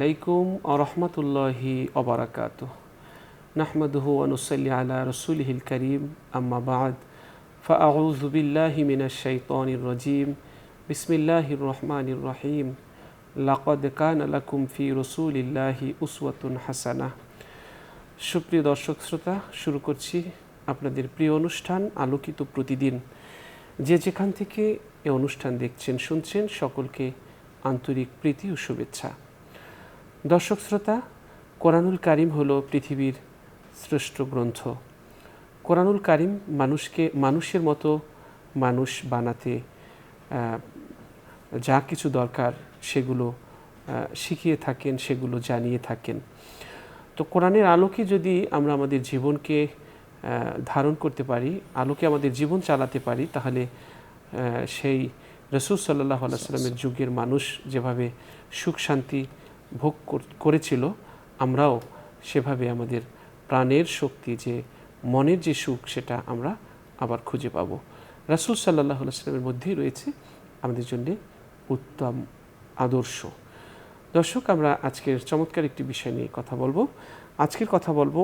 আলাইকুম ওয়া রাহমাতুল্লাহি ওয়া বারাকাতুহু নাহমাদুহু ওয়া নুসাল্লি আলা রাসূলিহিল কারীম আম্মা বা'দ ফাআউযু বিল্লাহি মিনাশ শাইতানির রাজীম বিসমিল্লাহির রহমানির রহিম লাকাদ কানা লাকুম ফি রাসূলিল্লাহি উসওয়াতুন হাসানাহ। সুপ্রিয় দর্শক শ্রোতা, শুরু করছি আপনাদের প্রিয় অনুষ্ঠান আলোকিত প্রতিদিন। যে যেখান থেকে এই অনুষ্ঠান দেখছেন শুনছেন সকলকে আন্তরিক প্রীতি ও শুভেচ্ছা। দর্শক শ্রোতা, কোরআনুল কারীম হলো পৃথিবীর শ্রেষ্ঠ গ্রন্থ। কোরআনুল কারীম মানুষকে মানুষের মতো মানুষ বানাতে যা কিছু দরকার সেগুলো শিখিয়ে থাকেন, সেগুলো জানিয়ে থাকেন। তো কোরআনের আলোকে যদি আমরা আমাদের জীবনকে ধারণ করতে পারি, আলোকে আমাদের জীবন চালাতে পারি, তাহলে সেই রাসূল সাল্লাল্লাহু আলাইহি ওয়াসাল্লামের যুগের মানুষ যেভাবে সুখ শান্তি ভোগ করেছিল, আমরাও সেভাবে আমাদের প্রাণের শক্তি, যে মনের যে সুখ, সেটা আমরা আবার খুঁজে পাব। রাসূল সাল্লাল্লাহু আলাইহি ওয়াসাল্লামের মধ্যেই রয়েছে আমাদের জন্য উত্তম আদর্শ। দর্শক, আমরা আজকের চমৎকার একটি বিষয় নিয়ে কথা বলবো। আজকের কথা বলবো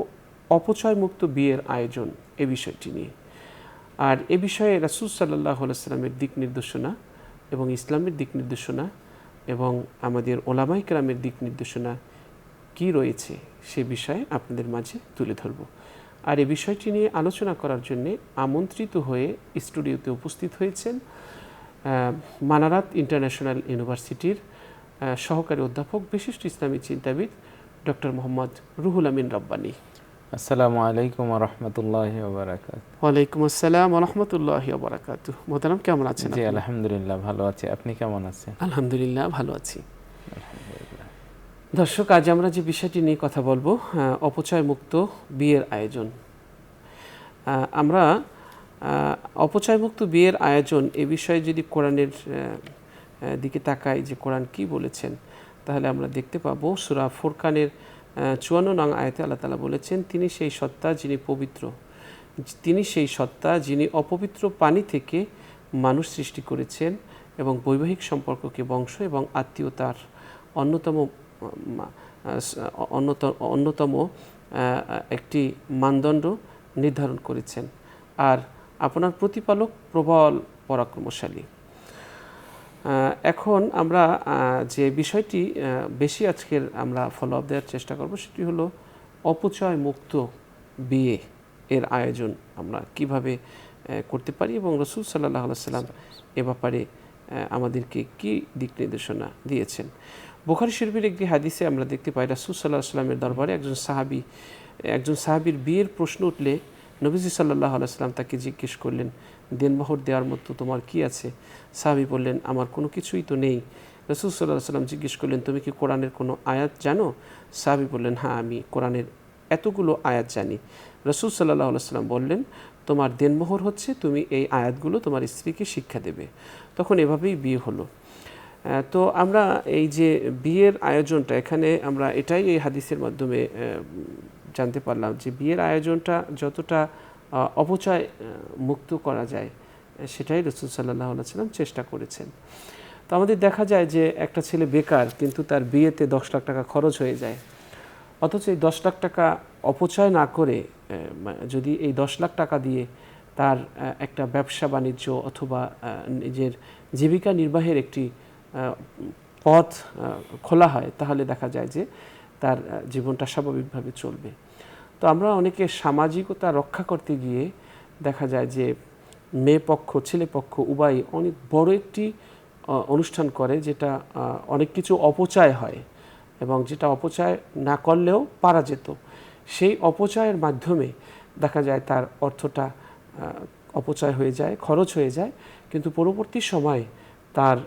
অপচয়মুক্ত বিয়ের আয়োজন, এ বিষয়টি নিয়ে। আর এ বিষয়ে রাসূল সাল্লাল্লাহু আলাইহি ওয়াসাল্লামের দিক নির্দেশনা এবং ইসলামের দিক নির্দেশনা এবং আমাদের ওলামায়ে কেরামের দিক নির্দেশনা কি রয়েছে সে বিষয়ে আপনাদের মাঝে তুলে ধরব। আর এই বিষয়টি নিয়ে আলোচনা করার জন্য আমন্ত্রিত হয়ে স্টুডিওতে উপস্থিত হয়েছেন মানারাত ইন্টারন্যাশনাল ইউনিভার্সিটির সহকারী অধ্যাপক, বিশিষ্ট ইসলামী চিন্তাবিদ ডক্টর মোহাম্মদ রুহুল আমিন রব্বানী। আসসালামু আলাইকুম ওয়া রাহমাতুল্লাহি ওয়া বারাকাতুহু। ওয়ালাইকুম আসসালাম ওয়া রাহমাতুল্লাহি ওয়া বারাকাতুহু। মোহতারাম, কেমন আছেন? জি আলহামদুলিল্লাহ ভালো আছি, আপনি কেমন আছেন? আলহামদুলিল্লাহ ভালো আছি। দর্শক, আজ আমরা যে বিষয়টি নিয়ে কথা বলবো, অপচয় মুক্ত বিয়ের আয়োজন। আমরা অপচয়মুক্ত বিয়ের আয়োজন এ বিষয়ে যদি কোরআনের দিকে তাকাই, যে কোরআন কি বলেছেন, তাহলে আমরা দেখতে পাবো সূরা ফুরকানের 54 নং আয়াতে আল্লাহ তাআলা বলেছেন, তিনি সেই সত্তা যিনি পবিত্র, তিনি সেই সত্তা যিনি অপবিত্র পানি থেকে মানুষ সৃষ্টি করেছেন এবং বৈবাহিক সম্পর্ককে বংশ এবং আত্মীয়তার অন্যতম একটি মানদণ্ড নির্ধারণ করেছেন। আর আপনার প্রতিপালক প্রবল পরাক্রমশালী। এখন আমরা যে বিষয়টি বেশি আজকের আমরা ফলো আপ দেওয়ার চেষ্টা করব, সেটি হলো অপচয় মুক্ত বিয়ে এর আয়োজন আমরা কিভাবে করতে পারি এবং রাসূল সাল্লাল্লাহু আলাইহি ওয়াসাল্লাম এ ব্যাপারে আমাদেরকে কি দিক নির্দেশনা দিয়েছেন। বুখারী শরীফের একটি হাদিসে আমরা দেখতে পাই, রাসূল সাল্লাল্লাহু আলাইহি ওয়াসাল্লামের দরবারে একজন সাহাবীর বিয়ের প্রশ্ন উঠলে নবীজি সাল্লাল্লাহু আলাইহি ওয়াসাল্লাম তাকে জিজ্ঞেস করলেন, দেনমোহর দেওয়ার মতো তোমার কি আছে? সাহাবী বললেন, আমার কোনো কিছুই তো নেই। রাসূল সাল্লাল্লাহু আলাইহি ওয়াসাল্লাম জিজ্ঞেস করলেন, তুমি কি কোরআনের কোনো আয়াত জানো? সাহাবী বললেন, হ্যাঁ, আমি কোরআনের এতগুলো আয়াত জানি। রাসূল সাল্লাল্লাহু আলাইহি ওয়াসাল্লাম বললেন, তোমার দেনমোহর হচ্ছে তুমি এই আয়াতগুলো তোমার স্ত্রীকে শিক্ষা দেবে। তখন এভাবেই বিয়ে হলো। তো আমরা এই যে বিয়ের আয়োজনটা, এখানে আমরা এটাই এই হাদিসের মাধ্যমে জানতে পারলাম যে বিয়ের আয়োজনটা যতটা অপচয় মুক্ত করা যায়, সেটাই রাসূল সাল্লাল্লাহু আলাইহি ওয়াসাল্লাম চেষ্টা করেছেন। তো আমাদের দেখা যায় যে একটা ছেলে বেকার, কিন্তু তার বিয়েতে 10 লাখ টাকা খরচ হয়ে যায়। অথচ এই 10 লাখ টাকা অপচয় না করে যদি এই 10 লাখ টাকা দিয়ে তার একটা ব্যবসা বাণিজ্য অথবা নিজের জীবিকা নির্বাহের একটি পথ খোলা হয়, তাহলে দেখা যায় যে তার জীবনটা স্বাভাবিকভাবে চলবে। তো আমরা অনেকে সামাজিকতা রক্ষা করতে গিয়ে দেখা যায় যে মেয়ে পক্ষ ছেলে পক্ষ উভয় অনেক বড় একটি অনুষ্ঠান করে, যেটা অনেক কিছু অপচয় হয় এবং যেটা অপচয় না করলেও পারা যেত। সেই অপচয়ের মাধ্যমে দেখা যায় তার অর্থটা অপচয় হয়ে যায়, খরচ হয়ে যায়, কিন্তু পরবর্তী সময়ে তার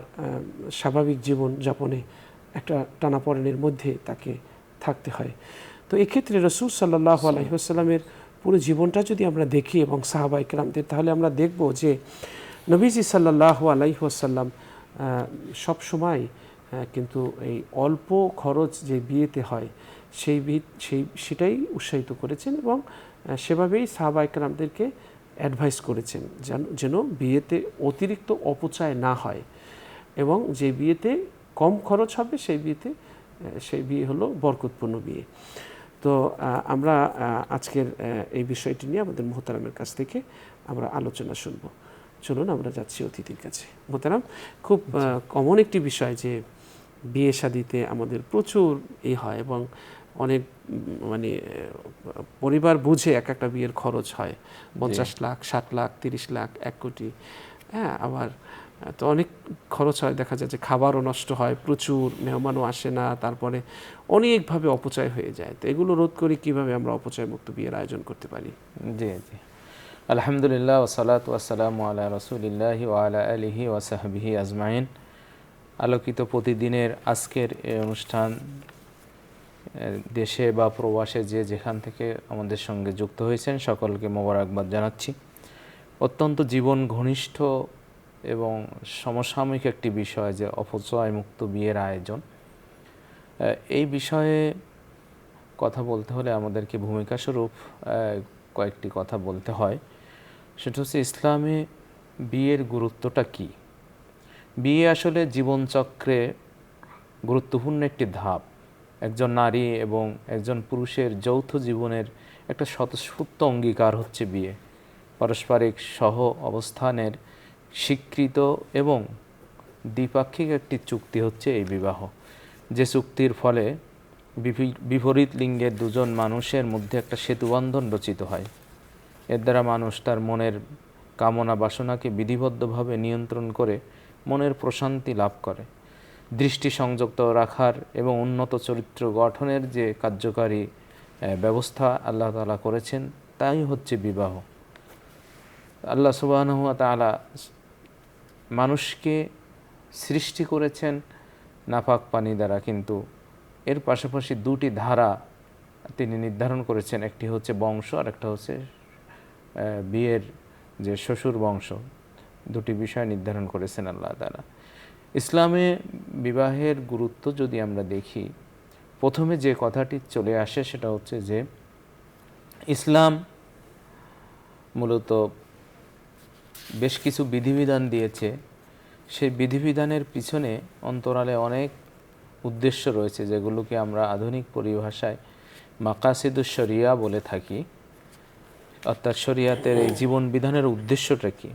স্বাভাবিক জীবন যাপনে একটা টানাপোড়েনের মধ্যে তাকে থাকতে হয়। তো এক্ষেত্রে রাসূল সাল্লাল্লাহু আলাইহি ওয়াসাল্লামের পুরো জীবনটা যদি আমরা দেখি এবং সাহাবায়ে কেরামদের, তাহলে আমরা দেখব যে নবীজি সাল্লাল্লাহু আলাইহি ওয়াসাল্লাম সব সময় কিন্তু এই অল্প খরচ যে বিয়েতে হয় সেটাই উৎসাহিত করেছেন এবং সেভাবেই সাহাবায়ে কেরামদেরকে অ্যাডভাইস করেছেন যেন বিয়েতে অতিরিক্ত অপচয় না হয় এবং যে বিয়েতে কম খরচ হবে সেই বিয়েতে সেই বিয়ে হলো বরকতপূর্ণ বিয়ে। তো আমরা আজকের এই বিষয়টি নিয়ে আমাদের মোহতারামের কাছ থেকে আমরা আলোচনা শুনবো। চলুন আমরা যাচ্ছি অতিথির কাছে। মোহতারাম, খুব কমন একটি বিষয় যে বিয়ে শাদিতে আমাদের প্রচুর হয় এবং অনেক মানে পরিবার বুঝে এক একটা বিয়ের খরচ হয় 50 লাখ, 60 লাখ, 30 লাখ, 1 কোটি। হ্যাঁ, আবার তো অনেক খরচ হয়, দেখা যায় যে খাবারও নষ্ট হয়, প্রচুর মেহমানও আসে না, তারপরে অনেকভাবে অপচয় হয়ে যায়। তো এগুলো রোধ করে কিভাবে আমরা অপচয় মুক্ত বিয়ের আয়োজন করতে পারি? জি জি, আলহামদুলিল্লাহ ওয়াসসালাতু ওয়াসসালামু আলা রাসূলিল্লাহি ওয়া আলা আলিহি ওয়া সাহবিহি আজমাইন। আলোকিত প্রতিদিনের আজকের এই অনুষ্ঠান দেশে বা প্রবাসে যে যেখান থেকে আমাদের সঙ্গে যুক্ত হয়েছেন সকলকে মোবারকবাদ জানাচ্ছি। অত্যন্ত জীবন ঘনিষ্ঠ এবং সমসাময়িক একটি বিষয় যে অপচয় মুক্ত বিয়ের আয়োজন। এই বিষয়ে কথা বলতে হলে আমাদেরকে ভূমিকা স্বরূপ কয়েকটি কথা বলতে হয়। সেটা হচ্ছে ইসলামে বিয়ের গুরুত্বটা কী। বিয়ে আসলে জীবনচক্রে গুরুত্বপূর্ণ একটি ধাপ। একজন নারী এবং একজন পুরুষের যৌথ জীবনের একটা স্বতঃস্ফূর্ত অঙ্গীকার হচ্ছে বিয়ে। পারস্পরিক সহ অবস্থানের স্বীকৃত এবং দ্বিপাক্ষিক একটি চুক্তি হচ্ছে এই বিবাহ, যে চুক্তির ফলে বিপরীত লিঙ্গের দুজন মানুষের মধ্যে একটা সেতুবন্ধন রচিত হয়। এর দ্বারা মানুষ তার মনের কামনা বাসনাকে বিধিবদ্ধভাবে নিয়ন্ত্রণ করে মনের প্রশান্তি লাভ করে। দৃষ্টি সংযুক্ত রাখার এবং উন্নত চরিত্র গঠনের যে কার্যকারী ব্যবস্থা আল্লাহ তাআলা করেছেন তাই হচ্ছে বিবাহ। আল্লাহ সুবহানাহু ওয়া তাআলা মানুষকে সৃষ্টি করেছেন নাপাক পানি দ্বারা, কিন্তু এর পাশাপাশি দুটি ধারা তিনি নির্ধারণ করেছেন। একটি হচ্ছে বংশ আর একটা হচ্ছে বিয়ের যে শ্বশুর বংশ। দুটি বিষয় নির্ধারণ করেছেন আল্লাহ তাআলা। ইসলামে বিবাহের গুরুত্ব যদি আমরা দেখি, প্রথমে যে কথাটি চলে আসে সেটা হচ্ছে যে ইসলাম মূলত বেশ কিছু বিধিবিধান দিয়েছে। সেই বিধিবিধানের পিছনে অন্তরালে অনেক উদ্দেশ্য রয়েছে, যেগুলোকে আমরা আধুনিক পরিভাষায় মাকাসিদুশ শরিয়া বলে থাকি। অর্থাৎ শরিয়াতের এই জীবন বিধানের উদ্দেশ্যটা কী।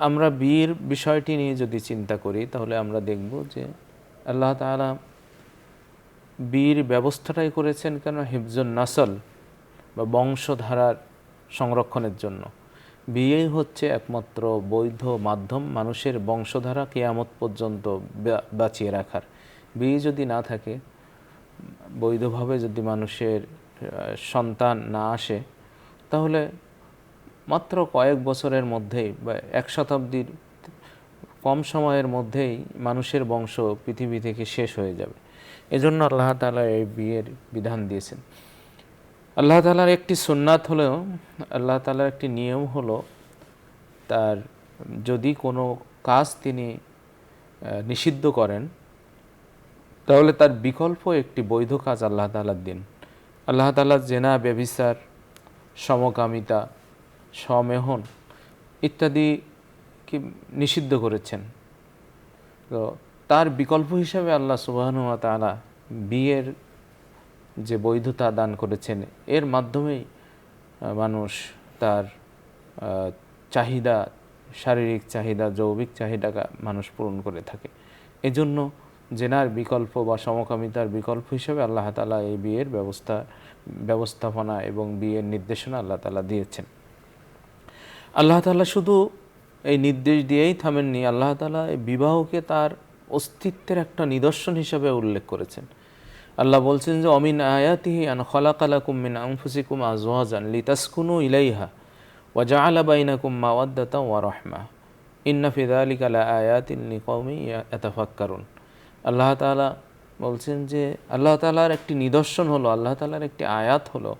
আমরা বিয়ের বিষয়টি নিয়ে যদি চিন্তা করি তাহলে আমরা দেখব যে আল্লাহ তাআলা বিয়ের ব্যবস্থাটাই করেছেন কেন, হিফজুন নাসল বা বংশধারার সংরক্ষণের জন্য। বিয়েই হচ্ছে একমাত্র বৈধ মাধ্যম মানুষের বংশধারা কিয়ামত পর্যন্ত বাঁচিয়ে রাখার। বিয়ে যদি না থাকে, বৈধভাবে যদি মানুষের সন্তান না আসে, তাহলে মাত্র কয়েক বছরের মধ্যেই বা 1 শতাব্দীর কম সময়ের মধ্যেই মানুষের বংশ পৃথিবী থেকে শেষ হয়ে যাবে। এজন্য আল্লাহ তাআলা এই বিয়ের বিধান দিয়েছেন। আল্লাহ তাআলার একটি সুন্নাত হলো, আল্লাহ তাআলার একটি নিয়ম হলো, তার যদি কোনো কাজ তিনি নিষিদ্ধ করেন তাহলে তার বিকল্প একটি বৈধ কাজ আল্লাহ তাআলা দিন। আল্লাহ তাআলা জেনা, ব্যভিচার, সমকামিতা, স্বমেহন ইত্যাদি কি নিষিদ্ধ করেছেন। তো তার বিকল্প হিসাবে আল্লাহ সুবহানাহু ওয়া তাআলা বিয়ের যে বৈধতা দান করেছেন, এর মাধ্যমেই মানুষ তার চাহিদা, শারীরিক চাহিদা, যৌবিক চাহিদাকে মানুষ পূরণ করে থাকে। এজন্য জেনার বিকল্প বা সমকামিতার বিকল্প হিসেবে আল্লাহ তাআলা এই বিয়ের ব্যবস্থাপনা এবং বিয়ের নির্দেশনা আল্লাহ তাআলা দিয়েছেন। আল্লাহ তাআলা শুধু এই নির্দেশ দিয়েই থামেননি, আল্লাহ তাআলা এই বিবাহকে তার অস্তিত্বের একটা নিদর্শন হিসেবে উল্লেখ করেছেন। আল্লাহ বলছেন যে অমিন আয়াতিহি আন খালাকা লাকুম মিন আনফুসিকুম আজওয়াজান লিতাসকুনু ইলাইহা ওয়া জাআলা বাইনাকুম মাওয়াদ্দাতান ওয়া রাহমা ইন্না ফি যালিকা লাআয়াতিন লিকাওমিন ইয়াতাফাক্কারুন। আল্লাহ তাআলা বলছেন যে আল্লাহ তাআলার একটি নিদর্শন হলো, আল্লাহ তাআলার একটি আয়াত হলো,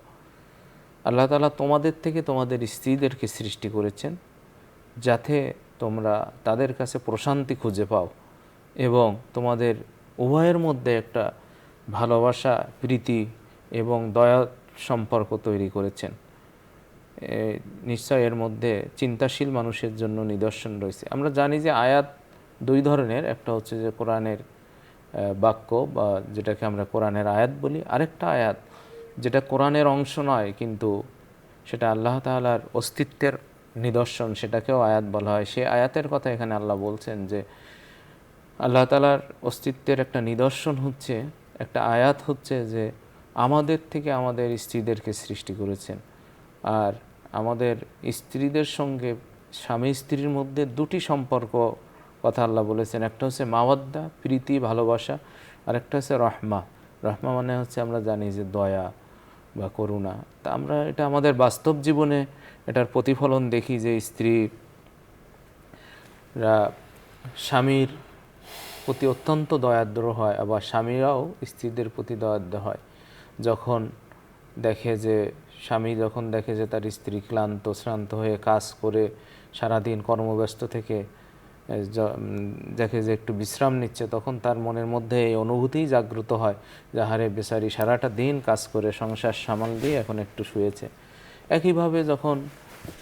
আল্লাহ তাআলা তোমাদের থেকে তোমাদের স্ত্রীদেরকে সৃষ্টি করেছেন যাতে তোমরা তাদের কাছে প্রশান্তি খুঁজে পাও এবং তোমাদের উভয়ের মধ্যে একটা ভালোবাসা, প্রীতি এবং দয়া সম্পর্ক তৈরি করেছেন। নিশ্চয় এর মধ্যে চিন্তাশীল মানুষের জন্য নিদর্শন রয়েছে। আমরা জানি যে আয়াত দুই ধরনের, একটা হচ্ছে যে কোরআনের বাক্য বা যেটাকে আমরা কোরআনের আয়াত বলি, আরেকটা আয়াত যেটা কোরআনের অংশ নয় কিন্তু সেটা আল্লাহ তাআলার অস্তিত্বের নিদর্শন, সেটাকেও আয়াত বলা হয়। সেই আয়াতের কথা এখানে আল্লাহ বলছেন যে আল্লাহ তাআলার অস্তিত্বের একটা নিদর্শন হচ্ছে, একটা আয়াত হচ্ছে যে আমাদের থেকে আমাদের স্ত্রীদেরকে সৃষ্টি করেছেন। আর আমাদের স্ত্রীদের সঙ্গে স্বামী স্ত্রীর মধ্যে দুটি সম্পর্ক কথা আল্লাহ বলেছেন। একটা হচ্ছে মাওয়াদ্দা, প্রীতি, ভালোবাসা, আর একটা হচ্ছে রহমা। রহমা মানে হচ্ছে আমরা জানি যে দয়া বা করুণা। তা আমরা এটা আমাদের বাস্তব জীবনে এটার প্রতিফলন দেখি যে স্ত্রীরা স্বামীর প্রতি অত্যন্ত দয়াদ্র হয়, আবার স্বামীরাও স্ত্রীদের প্রতি দয়াদ্র হয়। যখন দেখে যে তার স্ত্রী ক্লান্ত শ্রান্ত হয়ে কাজ করে সারাদিন কর্মব্যস্ত থেকে দেখে যে একটু বিশ্রাম নিচ্ছে, তখন তার মনের মধ্যে এই অনুভূতিই জাগ্রত হয় যে হারে বেচারি সারাটা দিন কাজ করে সংসার সামাল দিয়ে এখন একটু শুয়েছে। একইভাবে যখন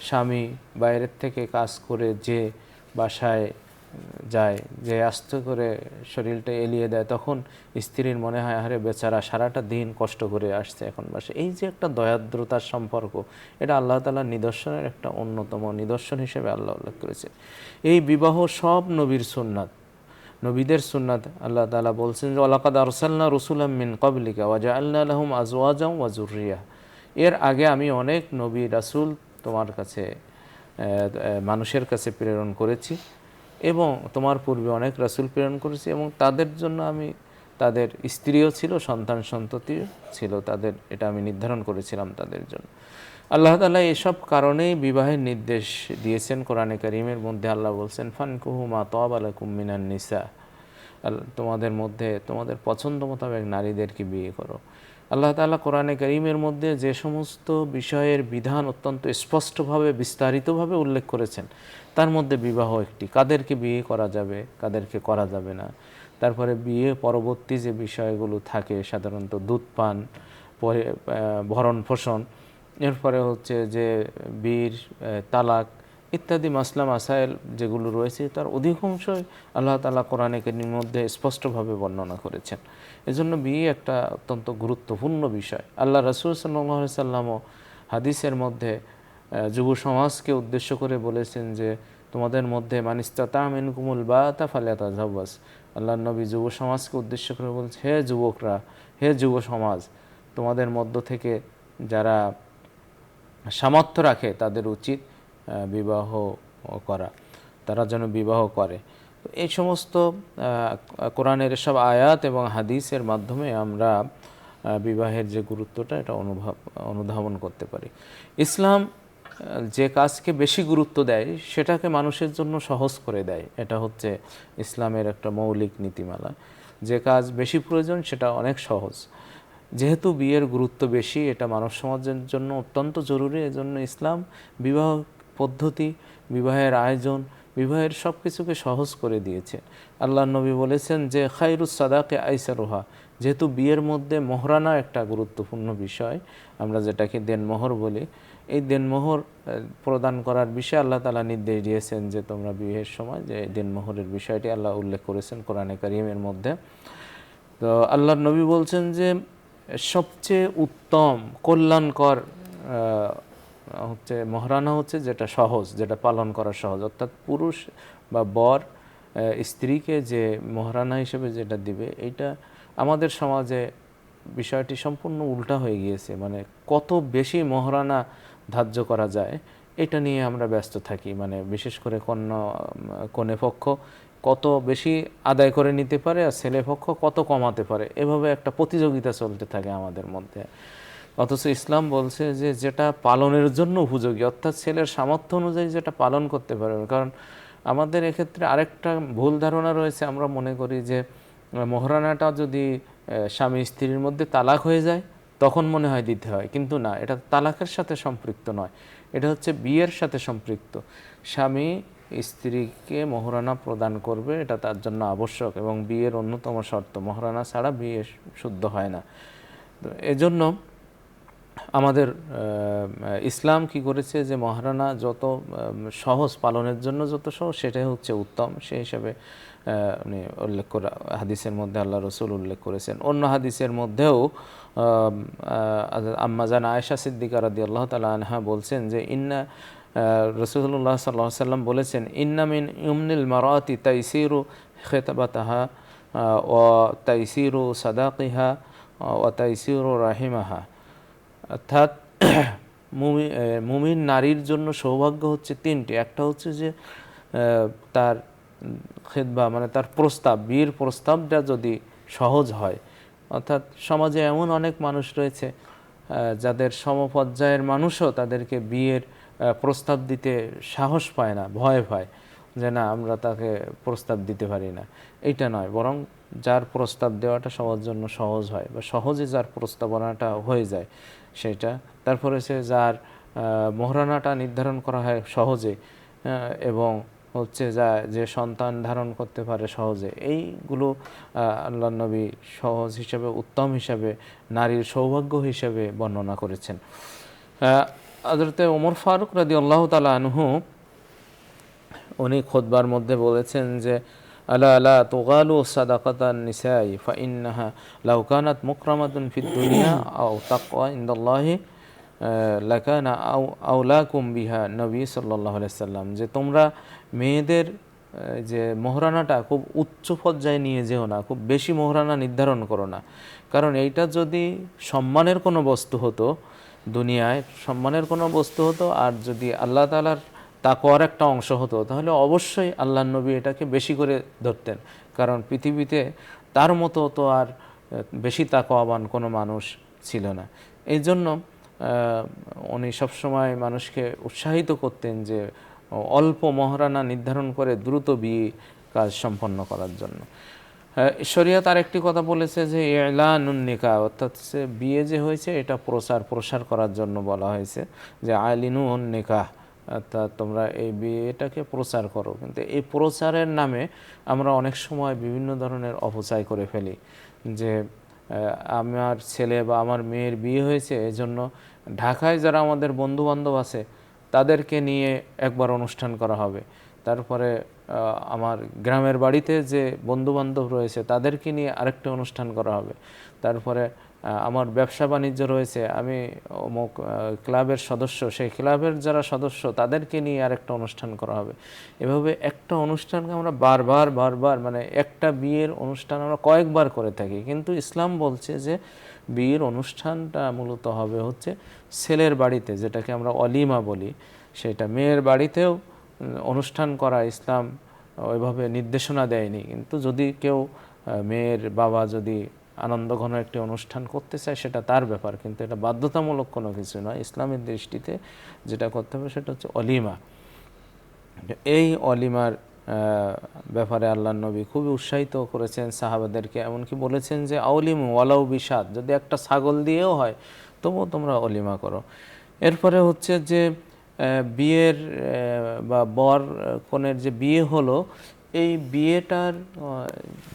স্বামী বাইরের থেকে কাজ করে যে বাসায় যায়, যে আস্তে করে শরীরটা এলিয়ে দেয়, তখন স্ত্রীর মনে হয় আরে বেচারা সারাটা দিন কষ্ট করে আসছে এখন বাসে। এই যে একটা দয়াদ্রতার সম্পর্ক, এটা আল্লাহ তাআলার নিদর্শনের একটা অন্যতম নিদর্শন হিসেবে আল্লাহ উল্লেখ করেছে। এই বিবাহ সব নবীর সুন্নাত, নবীদের সুন্নাত। আল্লাহ তাআলা বলছেন যে ওয়ালাকাদ আরসালনা রাসূলাম মিন ক্বাবলিকা ওয়া জাআলনা লাহুম আজওয়াজাও ওয়া যুররিয়া। এর আগে আমি অনেক নবী রাসূল তোমার কাছে মানুষের কাছে প্রেরণ করেছি এবং তোমার পূর্বে অনেক রাসূল প্রেরণ করেছি, এবং তাদের জন্য আমি তাদের স্ত্রীও ছিল, সন্তান সন্ততিও ছিল, তাদের এটা আমি নির্ধারণ করেছিলাম তাদের জন্য। আল্লাহ তাআলা এসব কারণেই বিবাহের নির্দেশ দিয়েছেন কোরআনে কারীমের মধ্যে। আল্লাহ বলছেন ফানকুহু মা তাবা লাকুম মিনান নিসা, তোমাদের মধ্যে তোমাদের পছন্দ মোতাবেক নারীদেরকে বিয়ে করো। আল্লাহ তাআলা কোরআনে কারীমের মধ্যে যে সমস্ত বিষয়ের বিধান অত্যন্ত স্পষ্টভাবে বিস্তারিতভাবে উল্লেখ করেছেন, তার মধ্যে বিবাহ একটি। কাদেরকে বিয়ে করা যাবে, কাদেরকে করা যাবে না, তারপরে বিয়ে পরবর্তী যে বিষয়গুলো থাকে সাধারণত দুধ পান, পরে ভরণ পোষণ, এরপরে হচ্ছে যে বীর তালাক ইত্যাদি মাসলা মাসাইল যেগুলো রয়েছে, তার অধিকাংশই আল্লাহ তাআলা কোরআনে কারীমের মধ্যে স্পষ্টভাবে বর্ণনা করেছেন। এজন্য বিয়ে একটা অত্যন্ত গুরুত্বপূর্ণ বিষয়। আল্লাহ রাসূল সাল্লাল্লাহু আলাইহি সাল্লামও হাদিসের মধ্যে যুব সমাজকে উদ্দেশ্য করে বলেছেন যে তোমাদের মধ্যে মান ইসতাতা মিনকুমুল বাআতা ফালিয়াতাজাওয়াজ। আল্লাহর নবী যুব সমাজকে উদ্দেশ্য করে বলছে, হে যুবকরা, হে যুব সমাজ, তোমাদের মধ্য থেকে যারা সামর্থ্য রাখে তাদের উচিত বিবাহ করা, তারা যেন বিবাহ করে। এই সমস্ত কোরআনের এসব আয়াত এবং হাদিসের মাধ্যমে আমরা বিবাহের যে গুরুত্বটা এটা অনুধাবন করতে পারি। ইসলাম যে কাজকে বেশি গুরুত্ব দেয় সেটাকে মানুষের জন্য সহজ করে দেয়, এটা হচ্ছে ইসলামের একটা মৌলিক নীতিমালা। যে কাজ বেশি প্রয়োজন সেটা অনেক সহজ। যেহেতু বিয়ের গুরুত্ব বেশি, এটা মানব সমাজের জন্য অত্যন্ত জরুরি, এজন্য ইসলাম বিবাহ পদ্ধতি, বিবাহের আয়োজন, বিবাহের সব কিছুকে সহজ করে দিয়েছে। আল্লাহর নবী বলেছেন যে খায়রুস সাদাকে আইসারুহা, যেহেতু বিয়ের মধ্যে মোহরানা একটা গুরুত্বপূর্ণ বিষয়, আমরা যেটাকে দেনমোহর বলি, এই দেনমোহর প্রদান করার বিষয়ে আল্লাহ তাআলা নির্দেশ দিয়েছেন যে তোমরা বিয়ের সময় যে দেনমোহরের বিষয়টি আল্লাহ উল্লেখ করেছেন কোরআনে কারীমের মধ্যে। তো আল্লাহর নবী বলছেন যে সবচেয়ে উত্তম কল্যাণকর হচ্ছে মোহরানা হচ্ছে যেটা সহজ, যেটা পালন করা সহজ, অর্থাৎ পুরুষ বা বর স্ত্রীকে যে মোহরানা হিসেবে যেটা দিবে, এইটা আমাদের সমাজে বিষয়টি সম্পূর্ণ উল্টা হয়ে গিয়েছে। মানে কত বেশি মোহরানা ধার্য করা যায় এটা নিয়ে আমরা ব্যস্ত থাকি। মানে বিশেষ করে কনে পক্ষ কত বেশি আদায় করে নিতে পারে আর ছেলে পক্ষ কত কমাতে পারে, এভাবে একটা প্রতিযোগিতা চলতে থাকে আমাদের মধ্যে। অথচ ইসলাম বলছে যে যেটা পালনের জন্য উপযোগী, অর্থাৎ ছেলের সামর্থ্য অনুযায়ী যেটা পালন করতে পারবে। কারণ আমাদের এক্ষেত্রে আরেকটা ভুল ধারণা রয়েছে, আমরা মনে করি যে মোহরানাটা যদি স্বামী স্ত্রীর মধ্যে তালাক হয়ে যায় তখন মনে হয় দিতে হয়, কিন্তু না, এটা তালাকের সাথে সম্পৃক্ত নয়, এটা হচ্ছে বিয়ের সাথে সম্পৃক্ত। স্বামী স্ত্রীকে মোহরানা প্রদান করবে, এটা তার জন্য আবশ্যক এবং বিয়ের অন্যতম শর্ত। মোহরানা ছাড়া বিয়ে শুদ্ধ হয় না। তো এজন্য আমাদের ইসলাম কি করেছে যে মহারানা যত সহজ পালনের জন্য যত সহজ সেটাই হচ্ছে উত্তম, সেই হিসাবে উনি উল্লেখ করা হাদিসের মধ্যে আল্লাহ রসুল উল্লেখ করেছেন। অন্য হাদিসের মধ্যেও আম্মা জান আয়েশা সিদ্দিকা রাদিয়াল্লাহু তাআলা আনহা বলছেন যে ইন্না রাসূলুল্লাহ সাল্লাল্লাহু আলাইহি সাল্লাম বলেছেন ইন্না মিন ইউমনিল মারাতি তাইসিরু খিতাবাতাহা ওয়া তাইসিরু সাদাকিহা ওয়া তাইসিরু রাহিমাহা। অর্থাৎ মুমিন নারীর জন্য সৌভাগ্য হচ্ছে তিনটি। একটা হচ্ছে যে তার খেদবা মানে তার প্রস্তাব, বিয়ের প্রস্তাবটা যদি সহজ হয়, অর্থাৎ সমাজে এমন অনেক মানুষ রয়েছে যাদের সমপর্যায়ের মানুষও তাদেরকে বিয়ের প্রস্তাব দিতে সাহস পায় না, ভয় পায় যে না আমরা তাকে প্রস্তাব দিতে পারি না। এইটা নয়, বরং যার প্রস্তাব দেওয়াটা সবার জন্য সহজ হয় বা সহজে যার প্রস্তাবনাটা হয়ে যায় সেটা। তারপরে সে যার মোহরানাটা নির্ধারণ করা হয় সহজে এবং হচ্ছে যে সন্তান ধারণ করতে পারে সহজে, এইগুলো আল্লাহ নবী সহজ হিসাবে, উত্তম হিসাবে, নারীর সৌভাগ্য হিসাবে বর্ণনা করেছেন। হযরতে ওমর ফারুক রাদিয়াল্লাহু তাআলা আনহু উনি খুতবার মধ্যে বলেছেন যে আলা আলা তুগালু সাদাকাতান নিসাই ফা ইন্নাহা লাউ কানাত মুকরামাতুন ফিদ দুনিয়া আও তাকওয়া ইনদাল্লাহি লাকানা আউলাকুম বিহা। নবী সাল্লাল্লাহু আলাইহি সাল্লাম যে তোমরা মেয়েদের যে মোহরানাটা খুব উচ্চ পর্যায়ে নিয়ে যেও না, খুব বেশি মোহরানা নির্ধারণ করো না, কারণ এইটা যদি সম্মানের কোনো বস্তু হতো, দুনিয়ায় সম্মানের কোনো বস্তু হতো, আর যদি আল্লাহ তাআলার তাকওয়ার একটা অংশ হতো, তাহলে অবশ্যই আল্লাহর নবী এটাকে বেশি করে ধরতেন, কারণ পৃথিবীতে তার মতো তো আর বেশি তাকওয়াবান কোনো মানুষ ছিল না। এই জন্য উনি সবসময় মানুষকে উৎসাহিত করতেন যে অল্প মহারানা নির্ধারণ করে দ্রুত বিয়ে কাজ সম্পন্ন করার জন্য। শরীয়ত আরেকটি কথা বলেছে যে ইলানুন নিকাহ, অর্থাৎ বিয়ে যে হয়েছে এটা প্রসার করার জন্য বলা হয়েছে যে আলিনুন নিকাহ, অর্থাৎ তোমরা এই বিয়েটাকে প্রচার করো। কিন্তু এই প্রচারের নামে আমরা অনেক সময় বিভিন্ন ধরনের অপচয় করে ফেলি, যে আমার ছেলে বা আমার মেয়ের বিয়ে হয়েছে এজন্য ঢাকায় যারা আমাদের বন্ধু বান্ধব আছে তাদেরকে নিয়ে একবার অনুষ্ঠান করা হবে, তারপরে আমার গ্রামের বাড়িতে যে বন্ধু বান্ধব রয়েছে তাদেরকে নিয়ে আরেকটা অনুষ্ঠান করা হবে, তারপরে আমার ব্যবসা বাণিজ্য রয়েছে, আমি অমুক ক্লাবের সদস্য, সেই ক্লাবের যারা সদস্য তাদেরকে নিয়ে আরেকটা অনুষ্ঠান করা হবে। এভাবে একটা অনুষ্ঠানকে আমরা বারবার মানে একটা বিয়ের অনুষ্ঠান আমরা কয়েকবার করে থাকি। কিন্তু ইসলাম বলছে যে বিয়ের অনুষ্ঠানটা মূলত হবে হচ্ছে ছেলের বাড়িতে, যেটাকে আমরা অলিমা বলি, সেটা মেয়ের বাড়িতেও অনুষ্ঠান করা ইসলাম ওইভাবে নির্দেশনা দেয়নি। কিন্তু যদি কেউ মেয়ের বাবা যদি আনন্দঘন একটি অনুষ্ঠান করতে চায় সেটা তার ব্যাপার, কিন্তু এটা বাধ্যতামূলক কোনো কিছু নয়। ইসলামের দৃষ্টিতে যেটা করতে হবে সেটা হচ্ছে অলিমা। এই অলিমার ব্যাপারে আল্লাহর নবী খুবই উৎসাহিত করেছেন সাহাবাদেরকে, এমনকি বলেছেন যে আউলিমু ওয়ালাউ বিশাত, যদি একটা ছাগল দিয়েও হয় তবুও তোমরা অলিমা করো। এরপরে হচ্ছে যে বিয়ের বা বর কনের যে বিয়ে হলো, এই বিয়েটার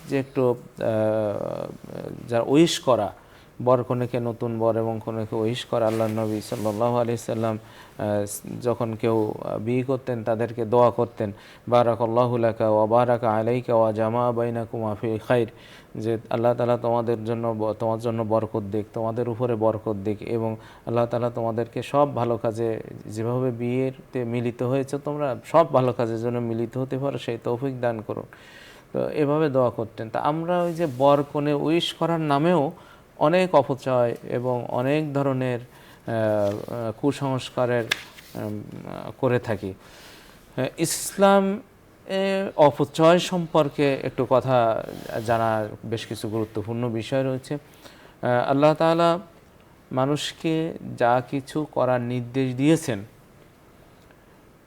যে একটু যার উইশ করা, বর কনেকে, নতুন বর এবং কনেকে উইশ করা, আল্লাহর নবী সাল্লাল্লাহু আলাইহি সাল্লাম যখন কেউ বিয়ে করতেন তাদেরকে দোয়া করতেন, বারাকাল্লাহু লাকা ওয়া বারাকা আলাইকা ওয়া জামা বাইনাকুমা ফি খাইর, যে আল্লাহ তাআলা তোমার জন্য বরকত দিক, তোমাদের উপরে বরকত দিক, এবং আল্লাহ তাআলা তোমাদেরকে সব ভালো কাজে, যেভাবে বিয়েতে মিলিত হয়েছে তোমরা সব ভালো কাজের জন্য মিলিত হতে পারো সেই তৌফিক দান করুন। তো এভাবে দোয়া করতেন। তা আমরা ওই যে বর কনে উইশ করার নামেও অনেক অপচয় এবং অনেক ধরনের কুসংস্কারের করে থাকি। ইসলাম অপচয় সম্পর্কে একটু কথা জানার বেশ কিছু গুরুত্বপূর্ণ বিষয় রয়েছে। আল্লাহ তাআলা মানুষকে যা কিছু করার নির্দেশ দিয়েছেন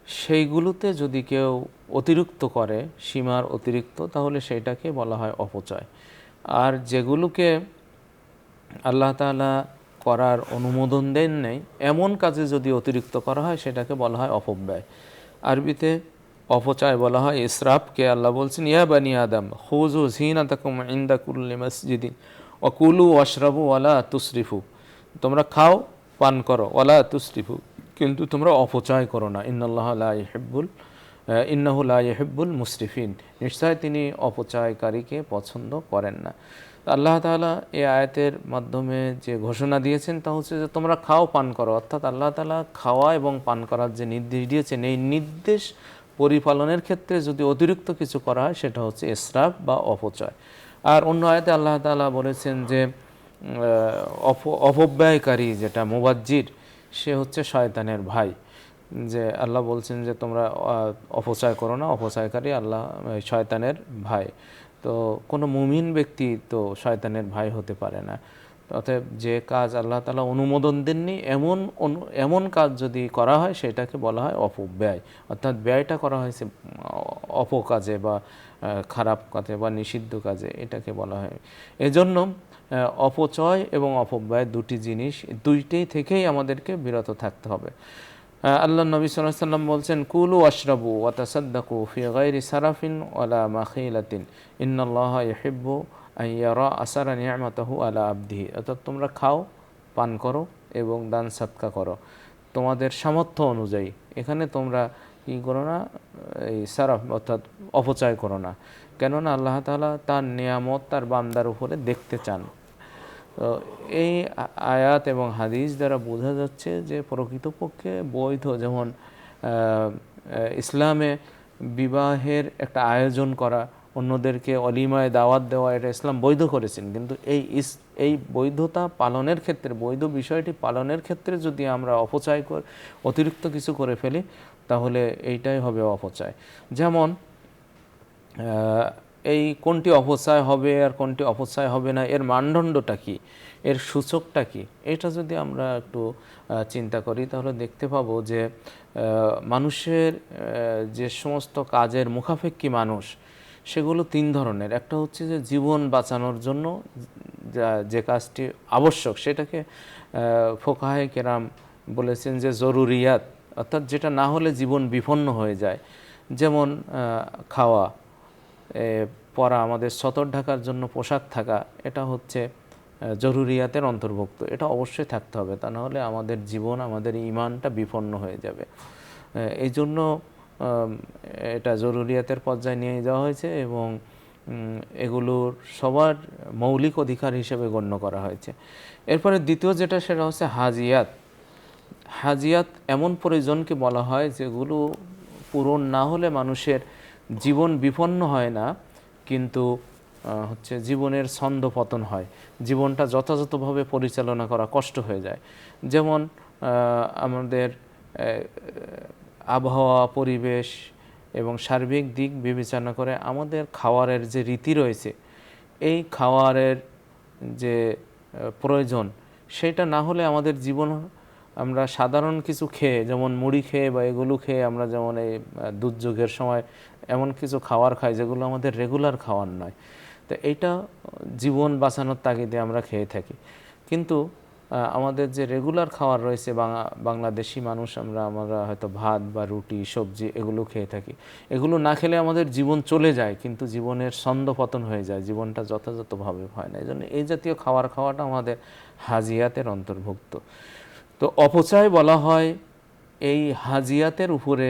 সেইগুলোতে যদি কেউ অতিরিক্ত করে, সীমার অতিরিক্ত, তাহলে সেটাকে বলা হয় অপচয়। আর যেগুলোকে আল্লাহ তাআলা করার অনুমোদন দেন নাই এমন কাজে যদি অতিরিক্ত করা হয় সেটাকে বলা হয় অপব্যয়। আরবিতে অপচয় বলা হয় ইসরাফকে। আল্লাহ বলছেন ইয়া বানি আদম খুযু যিনাতাকুম ইনদা কুল্লি মসজিদিন ওয়া কুলু ওয়াশরাবু ওয়া লা তুসরিফু, তোমরা খাও, পান করো, ওয়ালা তুসরিফু, কিন্তু তোমরা অপচয় করো না। ইন্নাহু লা ইউহিব্বুল মুসরিফিন, নিশ্চয় তিনি অপচয়কারীকে পছন্দ করেন না। আল্লাহ তাআলা এই আয়াতের মাধ্যমে যে ঘোষণা দিয়েছেন তা হচ্ছে যে তোমরা খাও পান করো, অর্থাৎ আল্লাহ তাআলা খাওয়া এবং পান করার যে নির্দেশ দিয়েছেন এই নির্দেশ পরিপালনের ক্ষেত্রে যদি অতিরিক্ত কিছু করা হয় সেটা হচ্ছে ইসরাফ বা অপচয়। আর অন্য আয়াতে আল্লাহ তাআলা বলেছেন যে অপব্যয়কারী যেটা মুবাজ্জির সে হচ্ছে শয়তানের ভাই, যে আল্লাহ বলছেন যে তোমরা অপচয় করো না, অপচয়কারী আল্লাহ শয়তানের ভাই। তো কোনো মুমিন ব্যক্তি তো শয়তানের ভাই হতে পারে না। অতএব যে কাজ আল্লাহ তাআলা অনুমোদন দেননি এমন কাজ যদি করা হয় সেটাকে বলা হয় অপব্যয়, অর্থাৎ ব্যয়টা করা হয়েছে অপকাজে বা খারাপ কাজে বা নিষিদ্ধ কাজে, এটাকে বলা হয়। এজন্য অপচয় এবং অপব্যয় দুটি জিনিস, দুইটাই থেকেই আমাদেরকে বিরত থাকতে হবে। আল্লাহ নবী সাল্লাল্লাহু আলাইহি ওয়াসাল্লাম বলছেন, কুলু ওয়াশরাবু ওয়া তাসাদ্দাকু ফি গায়রি সারাফিন ওয়ালা মাখিলাতিন ইন্নাল্লাহা ইউহিব্বু আন ইয়ারা আসারা নি'মাতাহু আলা আবদিহি, অর্থাৎ তোমরা খাও পান করো এবং দান সদকা করো তোমাদের সামর্থ্য অনুযায়ী। এখানে তোমরা কি করো না, এই সারাফ অর্থাৎ অপচয় করো না, কেননা আল্লাহ তাআলা তার নিয়ামত তার বান্দার উপরে দেখতে চান। তো এই আয়াত এবং হাদিস দ্বারা বোঝা যাচ্ছে যে প্রকৃতপক্ষে বৈধ, যেমন ইসলামে বিবাহের একটা আয়োজন করা, অন্যদেরকে অলিমায় দাওয়াত দেওয়া, এটা ইসলাম বৈধ করেছেন, কিন্তু এই বৈধতা পালনের ক্ষেত্রে, বৈধ বিষয়টি পালনের ক্ষেত্রে যদি আমরা অপচয় অতিরিক্ত কিছু করে ফেলি তাহলে এইটাই হবে অপচয়। যেমন এই কোনটি অপচয় হবে আর কোনটি অপচয় হবে না, এর মানদণ্ডটা কি, এর সূচকটা কি, এটা যদি আমরা একটু চিন্তা করি তাহলে দেখতে পাবো যে মানুষের যে সমস্ত কাজের মুখাপেক্ষী মানুষ সেগুলো তিন ধরনের। একটা হচ্ছে যে জীবন বাঁচানোর জন্য যে কাজটি আবশ্যক সেটাকে ফোকাহে কেরাম বলেছেন যে জরুরিয়াত, অর্থাৎ যেটা না হলে জীবন বিপন্ন হয়ে যায়। যেমন খাওয়া, পরা, আমাদের সতর ঢাকার জন্য পোশাক থাকা, এটা হচ্ছে জরুরিয়াতের অন্তর্ভুক্ত, এটা অবশ্যই থাকতে হবে, তা নাহলে আমাদের জীবন, আমাদের ঈমানটা বিপন্ন হয়ে যাবে। এই জন্য এটা জরুরিয়াতের পর্যায়ে নিয়ে যাওয়া হয়েছে এবং এগুলোর সবার মৌলিক অধিকার হিসেবে গণ্য করা হয়েছে। এরপরে দ্বিতীয় যেটা, সেটা হচ্ছে হাজিয়াত। হাজিয়াত এমন প্রয়োজনকে বলা হয় যেগুলো পূরণ না হলে মানুষের জীবন বিপন্ন হয় না, কিন্তু হচ্ছে জীবনের ছন্দপতন হয়, জীবনটা যথাযথভাবে পরিচালনা করা কষ্ট হয়ে যায়। যেমন আমাদের আবহাওয়া, পরিবেশ এবং সার্বিক দিক বিবেচনা করে আমাদের খাওয়ারের যে রীতি রয়েছে, এই খাওয়ারের যে প্রয়োজন সেটা না হলে আমাদের জীবন, আমরা সাধারণ কিছু খেয়ে, যেমন মুড়ি খেয়ে বা এগুলো খেয়ে আমরা যেমন এই দুর্যোগের সময় এমন কিছু খাবার খাই যেগুলো আমাদের রেগুলার খাওয়ার নয়, তো এইটা জীবন বাঁচানোর তাগিদে আমরা খেয়ে থাকি। কিন্তু আমাদের যে রেগুলার খাবার রয়েছে, বাংলাদেশি মানুষ আমরা হয়তো ভাত বা রুটি, সবজি এগুলো খেয়ে থাকি, এগুলো না খেলে আমাদের জীবন চলে যায়, কিন্তু জীবনের ছন্দপতন হয়ে যায়, জীবনটা যথাযথভাবে হয় না। এই জন্য এই জাতীয় খাবার খাওয়াটা আমাদের হাজিয়াতের অন্তর্ভুক্ত। তো অপচয় বলা হয় এই হাজিয়াতের উপরে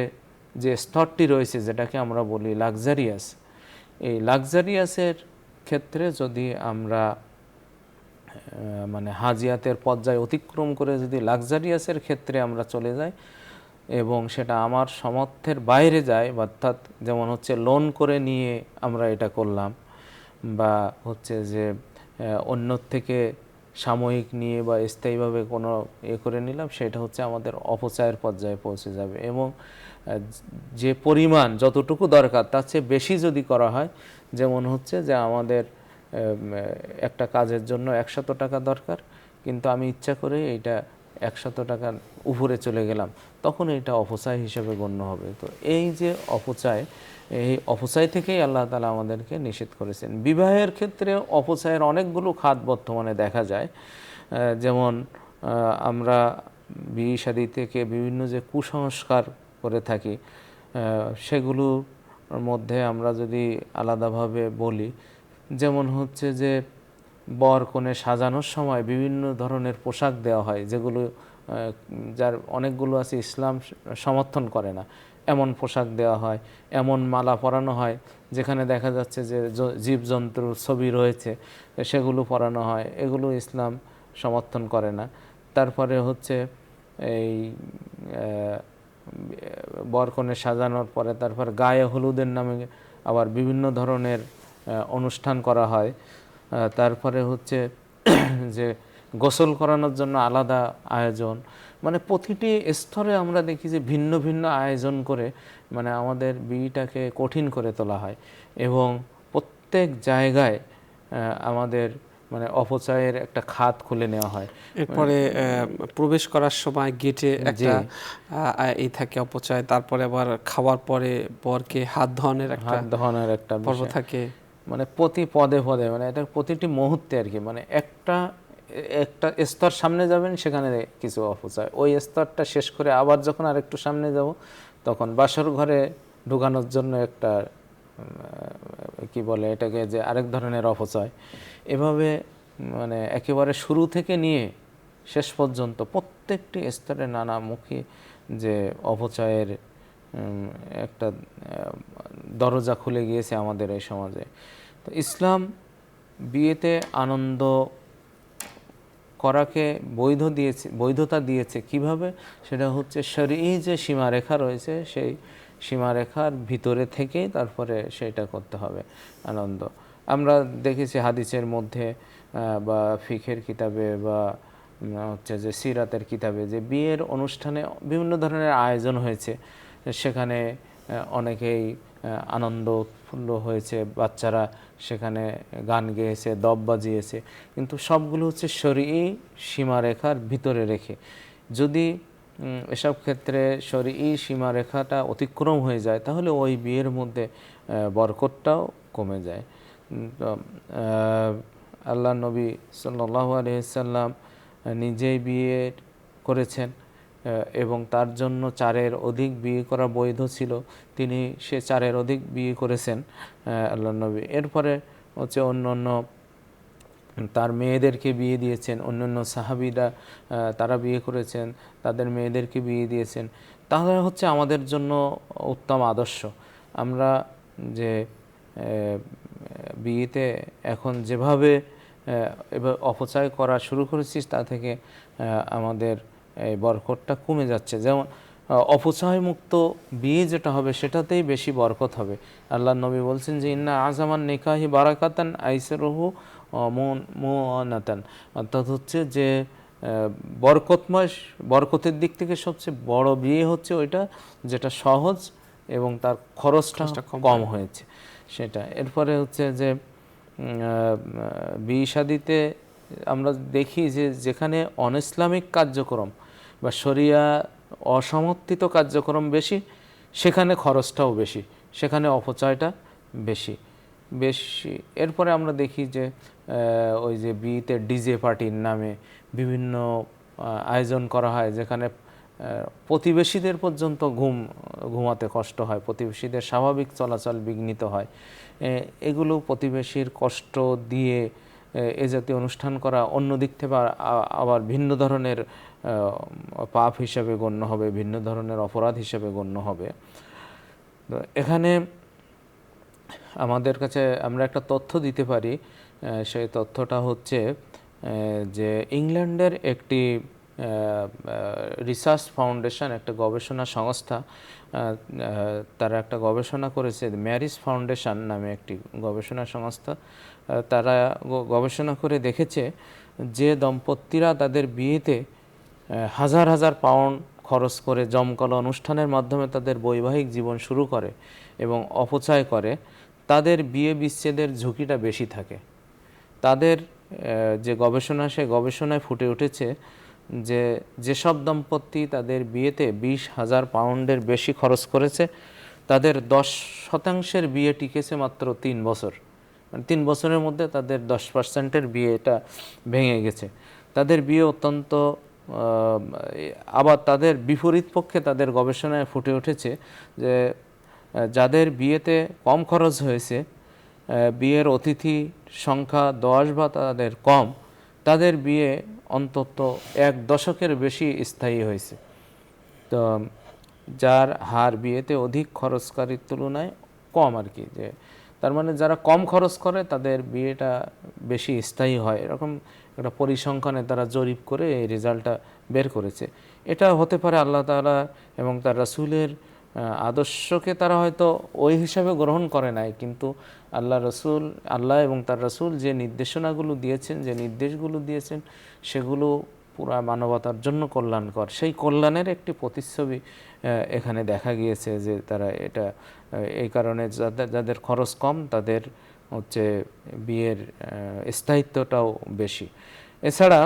যে স্তরটি রয়েছে, যেটাকে আমরা বলি লাক্সারিয়াস, এই লাক্সারিয়াসের ক্ষেত্রে যদি আমরা মানে হাজিয়াতের পর্যায় অতিক্রম করে যদি লাক্সারিয়াসের ক্ষেত্রে আমরা চলে যাই এবং সেটা আমার সামর্থ্যের বাইরে যায়, অর্থাৎ যেমন হচ্ছে লোন করে নিয়ে আমরা এটা করলাম, বা হচ্ছে যে অন্যর থেকে সাময়িক নিয়ে বা স্থায়ীভাবে কোনো করে নিলাম, সেটা হচ্ছে আমাদের অপচয়ের পর্যায়ে পৌঁছে যাবে। এবং যে পরিমাণ যতটুকু দরকার তার চেয়ে বেশি যদি করা হয়, যেমন হচ্ছে যে আমাদের একটা কাজের জন্য 100 টাকা দরকার, কিন্তু আমি ইচ্ছা করে এইটা 100 টাকার উপরে চলে গেলাম, তখন এটা অপচয় হিসেবে গণ্য হবে। তো এই যে অপচয়, এই অপচয় থেকেই আল্লাহ তাআলা আমাদেরকে নিষেধ করেছেন। বিবাহের ক্ষেত্রে অপচয়ের অনেকগুলো খাত বর্তমানে দেখা যায়। যেমন আমরা বিয়ে শাদী থেকে বিভিন্ন যে কুসংস্কার করে থাকি, সেগুলোর মধ্যে আমরা যদি আলাদাভাবে বলি, যেমন হচ্ছে যে বর কনে সাজানোর সময় বিভিন্ন ধরনের পোশাক দেওয়া হয়, যেগুলো যার অনেকগুলো আছে ইসলাম সমর্থন করে না, এমন পোশাক দেওয়া হয়, এমন মালা পরানো হয় যেখানে দেখা যাচ্ছে যে জীবজন্তুর ছবি রয়েছে, সেগুলো পরানো হয়, এগুলো ইসলাম সমর্থন করে না। তারপরে হচ্ছে এই বরকনে সাজানোর পরে তারপর গায়ে হলুদের নামে আবার বিভিন্ন ধরনের অনুষ্ঠান করা হয়। তারপরে হচ্ছে যে গোসল করানোর জন্য আলাদা আয়োজন, মানে প্রতিটি স্তরে আমরা দেখি যে ভিন্ন ভিন্ন আয়োজন করে মানে আমাদের বিয়েটাকে কঠিন করে তোলা হয় এবং প্রত্যেক জায়গায় আমাদের মানে অপচয়ের একটা খাত খুলে নেওয়া হয়। এরপরে প্রবেশ করার সময় গেটে একটা এই থাকে অপচয়, তারপরে আবার খাওয়ার পরে বরকে হাত ধোয়ানোর একটা পর্ব থাকে, মানে প্রতি পদে পদে মানে এটা প্রতিটি মুহূর্তে আর কি, মানে একটা একটা স্তর সামনে যাবেন সেখানে কিছু অপচয়, ওই স্তরটা শেষ করে আবার যখন আর একটু সামনে যাব তখন বাসর ঘরে ঢুকানোর জন্য একটা কি বলে এটাকে যে আরেক ধরনের অপচয়। এভাবে মানে একেবারে শুরু থেকে নিয়ে শেষ পর্যন্ত প্রত্যেকটি স্তরে নানামুখী যে অপচয়ের একটা দরজা খুলে গিয়েছে আমাদের এই সমাজে। তো ইসলাম বিয়েতে আনন্দ করাকে বৈধতা দিয়েছে কিভাবে, সেটা হচ্ছে শরঈ যে সীমারেখা রয়েছে সেই সীমারেখার ভিতরে থেকে তারপরে সেটা করতে হবে আনন্দ। আমরা দেখেছি হাদিসের মধ্যে বা ফিখের কিতাবে বা হচ্ছে যে সিরাতের কিতাবে যে বিয়ের অনুষ্ঠানে বিভিন্ন ধরনের আয়োজন হয়েছে, সেখানে অনেকেই আনন্দ উৎফুল্ল হয়েছে, বাচ্চারা সেখানে গান গেয়েছে, দপ বাজিয়েছে, কিন্তু সবগুলো হচ্ছে শরঈ সীমারেখার ভিতরে রেখে। যদি এসব ক্ষেত্রে শরঈ সীমারেখাটা অতিক্রম হয়ে যায় তাহলে ওই বিয়ের মধ্যে বরকতটাও কমে যায়। তো আল্লাহ নবী সাল্লাল্লাহু আলাইহি সাল্লাম নিজেই বিয়ে করেছেন এবং তার জন্য 4-এর অধিক বিয়ে করা বৈধ ছিল, তিনি সে 4-এর অধিক বিয়ে করেছেন আল্লাহ নবী। এরপরে হচ্ছে অন্য তার মেয়েদেরকে বিয়ে দিয়েছেন, অন্যান্য সাহাবীরা তারা বিয়ে করেছেন, তাদের মেয়েদেরকে বিয়ে দিয়েছেন। তাহলে হচ্ছে আমাদের জন্য উত্তম আদর্শ। আমরা যে বিয়েতে এখন যেভাবে এবার অপচয় করা শুরু করেছি তা থেকে আমাদের এই বরকতটা কমে যাচ্ছে। যেমন অপচয় মুক্ত বিয়ে যেটা হবে সেটাতেই বেশি বরকত হবে। আল্লাহ নবী বলছেন যে ইন্না আজামান নিকাহি বারাকাতান আইসরহু মুআনাতান, অর্থাৎ হচ্ছে যে বরকতময়, বরকতের দিক থেকে সবচেয়ে বড় বিয়ে হচ্ছে ওইটা যেটা সহজ এবং তার খরচটা কম হয়েছে সেটা। এরপরে হচ্ছে যে বিয়ে শাদিতে আমরা দেখি যে যেখানে অনইসলামিক কার্যক্রম বা শরিয়া অসমর্থিত কার্যক্রম বেশি সেখানে খরচটাও বেশি, সেখানে অপচয়টা বেশি। এরপরে আমরা দেখি যে ওই যে বিয়েতে ডিজে পার্টির নামে বিভিন্ন আয়োজন করা হয় যেখানে প্রতিবেশীদের পর্যন্ত ঘুমাতে কষ্ট হয়, প্রতিবেশীদের স্বাভাবিক চলাচল বিঘ্নিত হয়। এগুলো প্রতিবেশীর কষ্ট দিয়ে এ জাতীয় অনুষ্ঠান করা অন্য দিক থেকে আবার ভিন্ন ধরনের পাপ হিসাবে গণ্য হবে, ভিন্ন ধরনের অপরাধ হিসাবে গণ্য হবে। তো এখানে আমাদের কাছে আমরা একটা তথ্য দিতে পারি, সেই তথ্যটা হচ্ছে যে ইংল্যান্ডের একটি রিসার্চ ফাউন্ডেশন, একটা গবেষণা সংস্থা, তারা একটা গবেষণা করেছে, ম্যারিজ ফাউন্ডেশন নামে একটি গবেষণা সংস্থা। তারা গবেষণা করে দেখেছে যে দম্পতিরা তাদের বিয়েতে হাজার হাজার পাউন্ড খরচ করে জমকালো অনুষ্ঠানের মাধ্যমে তাদের বৈবাহিক জীবন শুরু করে এবং অপচয় করে, তাদের বিয়ে বিচ্ছেদের ঝুঁকিটা বেশি থাকে। তাদের যে গবেষণা, সে গবেষণায় ফুটে উঠেছে যে যেসব দম্পতি তাদের বিয়েতে 20,000 পাউন্ডের বেশি খরচ করেছে তাদের 10% বিয়ে টিকেছে মাত্র 3 বছর, মানে 3 বছরের মধ্যে তাদের 10%-এর বিয়েটা ভেঙে গেছে। তাদের বিয়ে অত্যন্ত আবার তাদের বিপরীত পক্ষে তাদের গবেষণায় ফুটে উঠেছে যে যাদের বিয়েতে কম খরচ হয়েছে, বিয়ের অতিথি সংখ্যা 10 বা তাদের কম, তাদের বিয়ে অন্তত 1 দশকের বেশি স্থায়ী হয়েছে। তো যার হার বিয়েতে অধিক খরচকারীর তুলনায় কম আর কি, যে তার মানে যারা কম খরচ করে তাদের বিয়েটা বেশি স্থায়ী হয়, এরকম একটা পরিসংখ্যানে তারা জরিপ করে এই রেজাল্টটা বের করেছে। এটা হতে পারে আল্লাহ তাআলা এবং তার রাসূলের আদর্শকে তারা হয়তো ওই হিসাবে গ্রহণ করে নাই, কিন্তু আল্লাহ এবং তার রাসূল যে নির্দেশনাগুলো দিয়েছেন, যে নির্দেশগুলো দিয়েছেন, সেগুলো পুরা মানবতার জন্য কল্যাণকর। সেই কল্যাণের একটি প্রতিচ্ছবি এখানে দেখা গিয়েছে, যে তারা এটা এই কারণে যাদের খরচ কম তাদের হচ্ছে বিয়ের স্থায়িত্বটাও বেশি। এছাড়া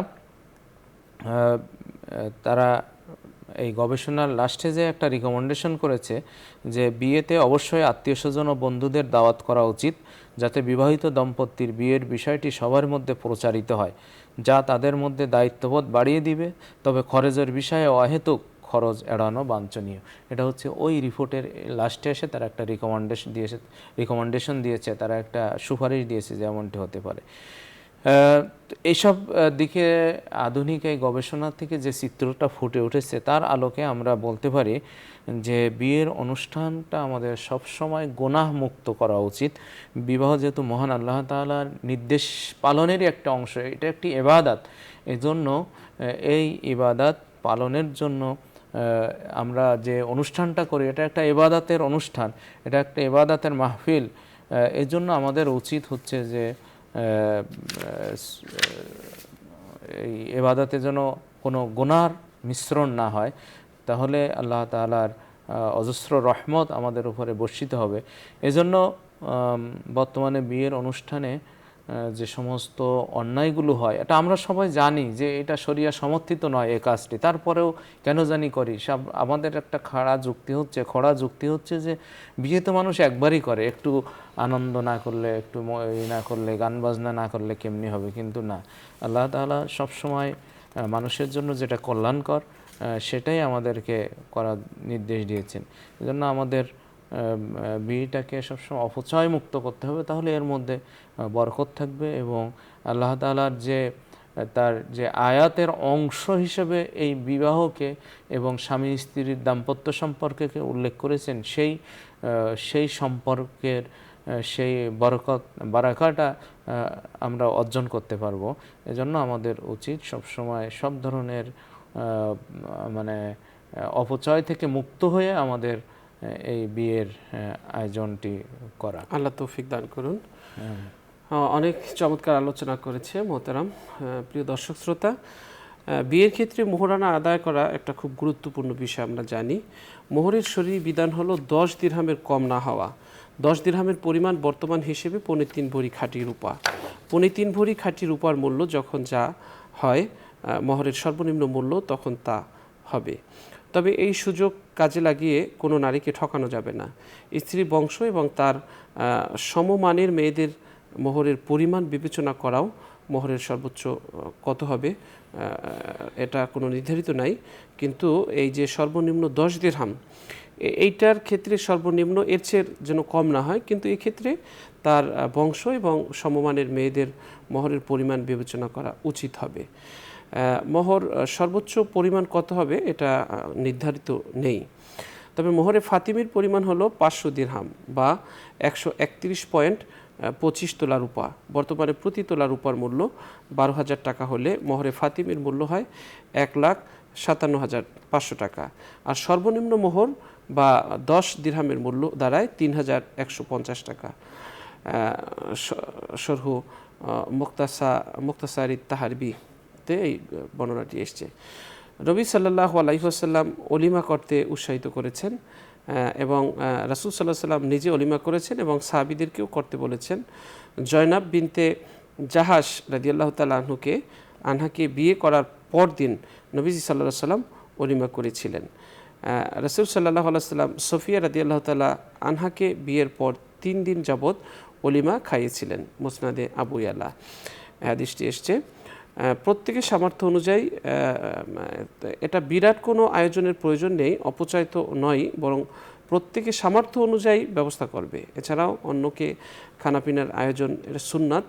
তারা এই গবেষণার লাস্টে যে একটা রিকমেন্ডেশন করেছে যে বিয়েতে অবশ্যই আত্মীয় স্বজন ও বন্ধুদের দাওয়াত করা উচিত, যাতে বিবাহিত দম্পতির বিয়ের বিষয়টি সবার মধ্যে প্রচারিত হয়, যা তাদের মধ্যে দায়িত্ববোধ বাড়িয়ে দিবে। তবে খরচের বিষয়ে অহেতুক খরচ এড়ানো বাঞ্ছনীয়। এটা হচ্ছে ওই রিপোর্টের লাস্টে এসে তারা একটা রিকমেন্ডেশন দিয়েছে, তারা একটা সুপারিশ দিয়েছে যে এমনটি হতে পারে। এইসব দিকে আধুনিক এই গবেষণা থেকে যে চিত্রটা ফুটে উঠেছে তার আলোকে আমরা বলতে পারি যে বিয়ের অনুষ্ঠানটা আমাদের সব সময় গুনাহ মুক্ত করা উচিত। বিবাহ যেহেতু মহান আল্লাহ তাআলার নির্দেশ পালনেরই একটা অংশ, এটা একটি ইবাদত। এই জন্য এই ইবাদত পালনের জন্য আমরা যে অনুষ্ঠানটা করি এটা একটা ইবাদতের অনুষ্ঠান, এটা একটা ইবাদতের মাহফিল। এই জন্য আমাদের উচিত হচ্ছে যে এই ইবাদতে যেন কোনো গুনার মিশ্রণ না হয়, তাহলে আল্লাহ তাআলার অজস্র রহমত আমাদের উপরে বর্ষিত হবে। এজন্য বর্তমানে বিয়ের অনুষ্ঠানে যে সমস্ত অন্যায়গুলো হয়, এটা আমরা সবাই জানি যে এটা শরিয়া সমর্থিত নয় এই কাজটি, তারপরেও কেন জানি করি। আমাদের একটা খোড়া যুক্তি হচ্ছে যে বিয়ে তো মানুষ একবারই করে, একটু আনন্দ না করলে, একটু না করলে, গান বাজনা না করলে কেমনি হবে। কিন্তু না, আল্লাহ তাআলা সবসময় মানুষের জন্য যেটা কল্যাণকর সেটাই আমাদেরকে করার নির্দেশ দিয়েছেন। এজন্য আমাদের বিয়েটাকে সবসময় অপচয় মুক্ত করতে হবে, তাহলে এর মধ্যে বরকত থাকবে এবং আল্লাহ তাআলার তার যে আয়াতের অংশ হিসেবে এই বিবাহকে এবং স্বামী স্ত্রীর দাম্পত্য সম্পর্ককে উল্লেখ করেছেন, সেই সম্পর্কের সেই বারাকাটা আমরা অর্জন করতে পারবো। এজন্য আমাদের উচিত সবসময় সব ধরনের মানে অপচয় থেকে মুক্ত হয়ে আমাদের এই বিয়ের আয়োজনটি করা। আল্লাহ তৌফিক দান করুন। অনেক চমৎকার আলোচনা করেছে মোহতারাম। প্রিয় দর্শক শ্রোতা, বিয়ের ক্ষেত্রে মোহরানা আদায় করা একটা খুব গুরুত্বপূর্ণ বিষয়। আমরা জানি মোহরের শরীর বিধান হলো 10 দিরহামের কম না হওয়া। 10 দিরহামের পরিমাণ বর্তমান হিসেবে 3.25 ভরি খাঁটি রূপা। 3.25 ভরি খাঁটি রূপার মূল্য যখন যা হয় মোহরের সর্বনিম্ন মূল্য তখন তা হবে। তবে এই সুযোগ কাজে লাগিয়ে কোনো নারীকে ঠকানো যাবে না। স্ত্রী বংশ এবং তার সমমানের মেয়েদের মোহরের পরিমাণ বিবেচনা করাও মোহরের সর্বোচ্চ কত হবে এটা কোনো নির্ধারিত নাই, কিন্তু এই যে সর্বনিম্ন 10 দিরহাম এইটার ক্ষেত্রে সর্বনিম্ন এর চেয়ে যেন কম না হয়, কিন্তু এই ক্ষেত্রে তার বংশ এবং সমমানের মেয়েদের মোহরের পরিমাণ বিবেচনা করা উচিত হবে। মোহর সর্বোচ্চ পরিমাণ কত হবে এটা নির্ধারিত নেই, তবে মোহরে ফাতিমির পরিমাণ হলো 500 দিরহাম বা 131.25 তোলা রূপা। বর্তমানে প্রতি তোলা রূপার মূল্য 12,000 টাকা হলে মোহরে ফাতিমির মূল্য হয় 1,57,500 টাকা। আর সর্বনিম্ন মোহর বা 10 দিরহামের মূল্য দাঁড়ায় 3,150 টাকা। শরহু মুক্তাসারি তাহারবিতে এই বর্ণনাটি এসছে। নবী সাল্লাল্লাহু আলাইহি ওয়াসাল্লাম অলিমা করতে উৎসাহিত করেছেন এবং রাসূল সাল্লাল্লাহু আলাইহি ওয়াসাল্লাম নিজে অলিমা করেছেন এবং সাহাবীদেরকেও করতে বলেছেন। জয়নাব বিনতে জাহাশ রাদিয়াল্লাহু তাআলা আনহাকে বিয়ে করার পর দিন নবীজি সাল্লাল্লাহু আলাইহি ওয়াসাল্লাম অলিমা করেছিলেন। রাসূল সাল্লাল্লাহু আলাইহি ওয়াসাল্লাম সফিয়া রাদিয়াল্লাহু তাআলা আনহাকে বিয়ের পর 3 দিন যাবৎ অলিমা খাইয়েছিলেন। মুসনাদে আবু ইয়ালা হাদিসটি এসছে। প্রত্যেকের সামর্থ্য অনুযায়ী এটা বিরাট কোনো আয়োজনের প্রয়োজন নেই, অপচয় তো নয়, বরং প্রত্যেকের সামর্থ্য অনুযায়ী ব্যবস্থা করবে। এছাড়াও অন্যকে খানাপিনার আয়োজন এটা সুন্নাত,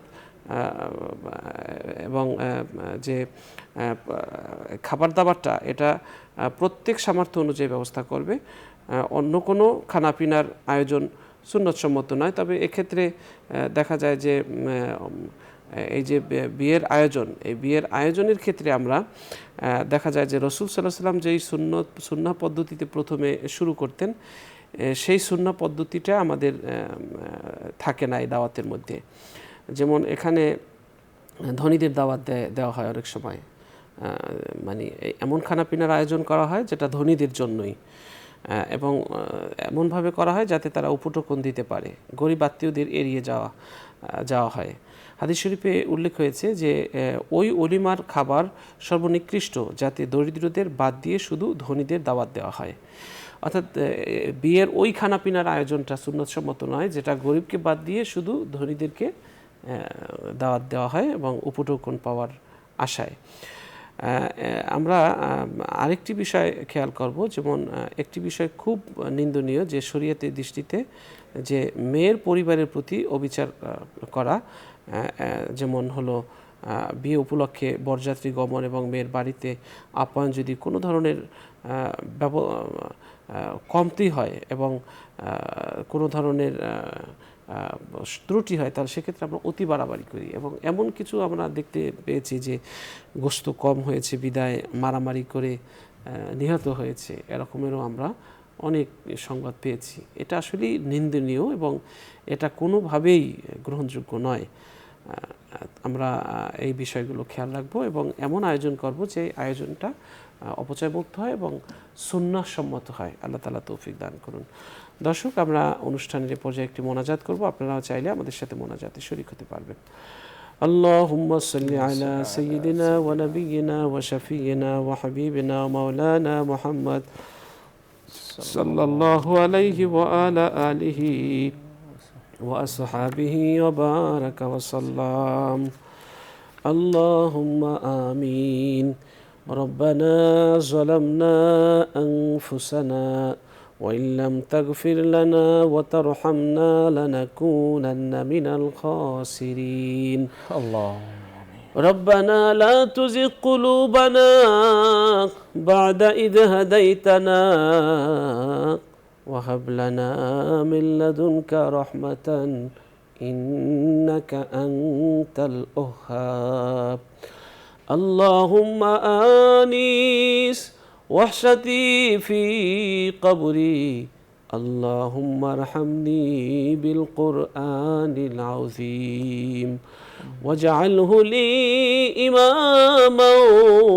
এবং যে খাবার দাবারটা এটা প্রত্যেক সামর্থ্য অনুযায়ী ব্যবস্থা করবে। অন্য কোনো খানাপিনার আয়োজন সুন্নতসম্মত নয়। তবে এক্ষেত্রে দেখা যায় যে এই যে বিয়ের আয়োজন, এই বিয়ের আয়োজনের ক্ষেত্রে আমরা দেখা যায় যে রসুল সাল্লাল্লাহু আলাইহি ওয়াসাল্লাম যেই সুন্নাহ পদ্ধতিতে প্রথমে শুরু করতেন, সেই সুন্নাহ পদ্ধতিটা আমাদের থাকে না এই দাওয়াতের মধ্যে। যেমন এখানে ধনীদের দাওয়াত দেওয়া হয় অনেক সময়, মানে এমন খানাপিনার আয়োজন করা হয় যেটা ধনীদের জন্যই, এবং এমনভাবে করা হয় যাতে তারা উপটোকন দিতে পারে, গরিব আত্মীয়দের এড়িয়ে যাওয়া হয়। হাদিস শরীফে উল্লেখ হয়েছে যে ওই অলিমার খাবার সর্বনিকৃষ্ট, যাতে দরিদ্রদের বাদ দিয়ে শুধু ধনীদের দাওয়াত দেওয়া হয়। অর্থাৎ বিয়ের ওই খানাপিনার আয়োজনটা সুন্নতসম্মত নয়, যেটা গরিবকে বাদ দিয়ে শুধু ধনীদেরকে দাওয়াত দেওয়া হয় এবং উপটোকন পাওয়ার আশায়। আমরা আরেকটি বিষয় খেয়াল করব, যেমন একটি বিষয় খুব নিন্দনীয় যে শরীয়তের দৃষ্টিতে, যে মেয়ের পরিবারের প্রতি অবিচার করা, যেমন হলো বিয়ে উপলক্ষে বরযাত্রী গমন এবং মেয়ের বাড়িতে আপ্যায়ন যদি কোনো ধরনের কমতি হয় এবং কোনো ধরনের ত্রুটি হয়, তাহলে সেক্ষেত্রে আমরা অতি বাড়াবাড়ি করি। এবং এমন কিছু আমরা দেখতে পেয়েছি যে গোশত কম হয়েছে বিদায় মারামারি করে নিহত হয়েছে, এরকমেরও আমরা অনেক সংবাদ পেয়েছি। এটা আসলেই নিন্দনীয় এবং এটা কোনোভাবেই গ্রহণযোগ্য নয়। আমরা এই বিষয়গুলো খেয়াল রাখবো এবং এমন আয়োজন করব যে আয়োজনটা অপচয়মুক্ত হয় এবং সুন্নাহসম্মত হয়। আল্লাহ তাআলা তৌফিক দান করুন। দর্শক, আমরা অনুষ্ঠানের পর্যায়ে একটি মোনাজাত করব, আপনারাও চাইলে আমাদের সাথে মোনাজাতে শরীক হতে পারবেন। আল্লাহুম্মা সাল্লি আলা সাইয়্যিদিনা ওয়া নাবিয়্যিনা ওয়া শাফিয়িনা ওয়া হাবিবিনা মাওলানা মুহাম্মদ সাল্লাল্লাহু আলাইহি ওয়া আলা আলিহি ওয়া আসহাবিহি ওয়া বারাকা ওয়া সাল্লাম। আল্লাহুম্মা আমিন। ربنا ظلمنا أنفسنا وإن لم تغفر لنا وترحمنا لنكونن من الخاسرين. الله. ربنا لا تزغ قلوبنا بعد إذ هديتنا وهب لنا من لدنك رحمة إنك أنت الوهاب. اللهم آنس وحشتي في قبري، اللهم ارحمني بالقرآن العظيم واجعله لي إماما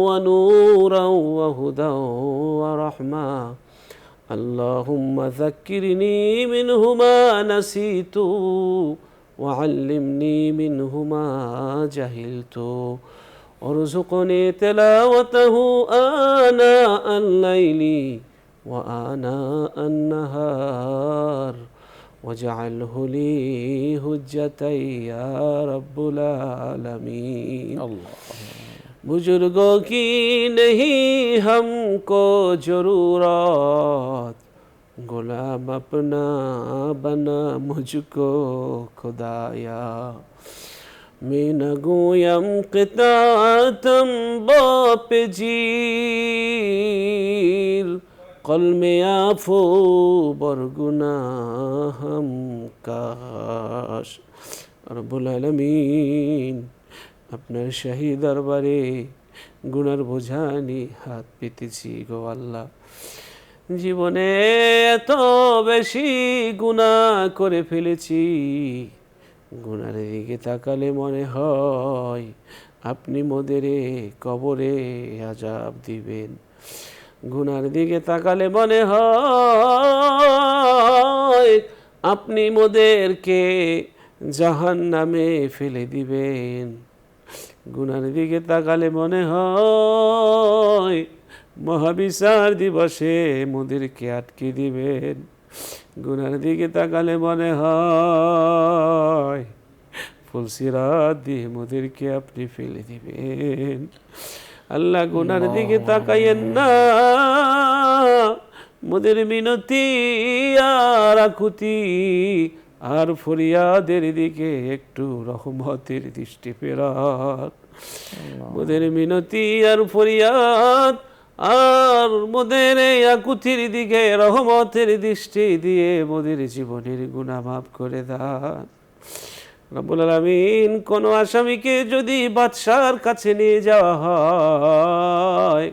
ونورا وهدى ورحمة. اللهم ذكرني منه ما نسيت وعلمني منه ما جهلت وارزقني تلاوته آناء الليل وآناء النهار واجعله لي حجة يا رب العالمين. बुजुर्गों की नहीं हमको जरूरत, गुलाम अपना बना मुझको खुदाया. मैं न गोयम क़िताअतम बाप जीर, कल में आफो बरगुनाहम काश. रब्बुल आलमीन, আপনার শাহী দরবারে গুনার বোঝা নিয়ে হাত পেতেছি গো আল্লাহ। জীবনে এত বেশি গুনাহ করে ফেলেছি, গুনার দিকে তাকালে মনে হয় আপনি মোদেরে কবরে আযাব দিবেন। গুনার দিকে তাকালে মনে হয় আপনি মোদেরকে জাহান্নামে ফেলে দিবেন। গুনার দিকে তাকালে মনে হয় মহাবিচার দিবসে মোদেরকে আটকে দিবেন। গুনার দিকে তাকালে মনে হয় ফুলসিরাত দিয়ে মোদেরকে আপনি ফেলে দিবেন। আল্লাহ, গুনার দিকে তাকাইয়েন না, মোদের মিনতি আর আকুতি আর ফরিয়াদের দিকে একটু রহমতের দৃষ্টি ফেরান। মোদের মিনতি আর ফরিয়াদ আর মোদের এই আকুতির দিকে রহমতের দৃষ্টি দিয়ে মোদের জীবনের গুনাহ মাফ করে দান। রব্বুল আলামিন, কোন আসামিকে যদি বাদশার কাছে নিয়ে যাওয়া হয়,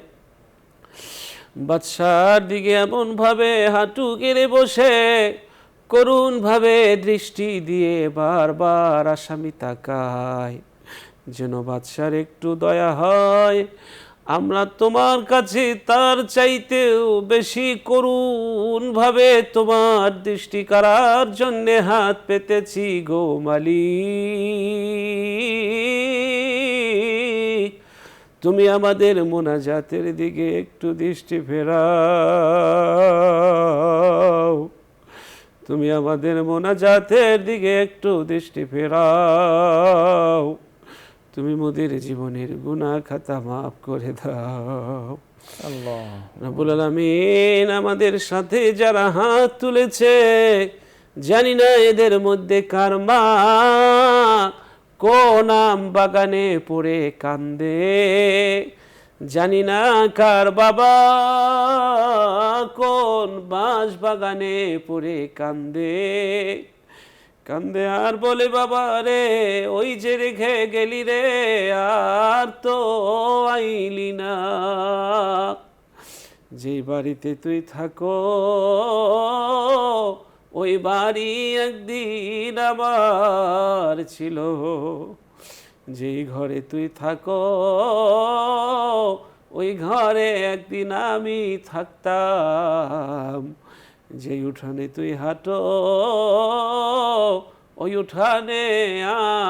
বাদশার দিকে এমন ভাবে হাঁটু গেড়ে বসে করুণ ভাবে দৃষ্টি দিয়ে বারবার আসামি তাকায়, যেন বাদশার একটু দয়া হয়। আমরা তোমার কাছে তার চাইতেও বেশি করুণ ভাবে তোমার দৃষ্টি কাড়ার জন্যে হাত পেতেছি গো মালিক। তুমি আমাদের মোনাজাতের দিকে একটু দৃষ্টি ফেরাও, তুমি আমাদের মোনাজাতের দিকে একটু দৃষ্টি ফেরাও। তুমি মোদের জীবনের গুনাহ খাতা মাফ করে দাও। আল্লাহ রব্বুল আলামিন, আমাদের সাথে যারা হাত তুলেছে, জানি না এদের মধ্যে কার মা কোন আম বাগানে পড়ে কান্দে, জানি না কার বাবা কোন বাঁশ বাগানে পড়ে কান্দে কান্দে আর বলে, বাবা রে ওই যে রেখে গেলি রে, আর তো আইলি না। যে বাড়িতে তুই থাকো ওই বাড়ি একদিন আমার ছিল, যেই ঘরে তুই থাকো ওই ঘরে একদিন আমি থাকতাম, যেই উঠানে তুই হাঁটো ওই উঠানে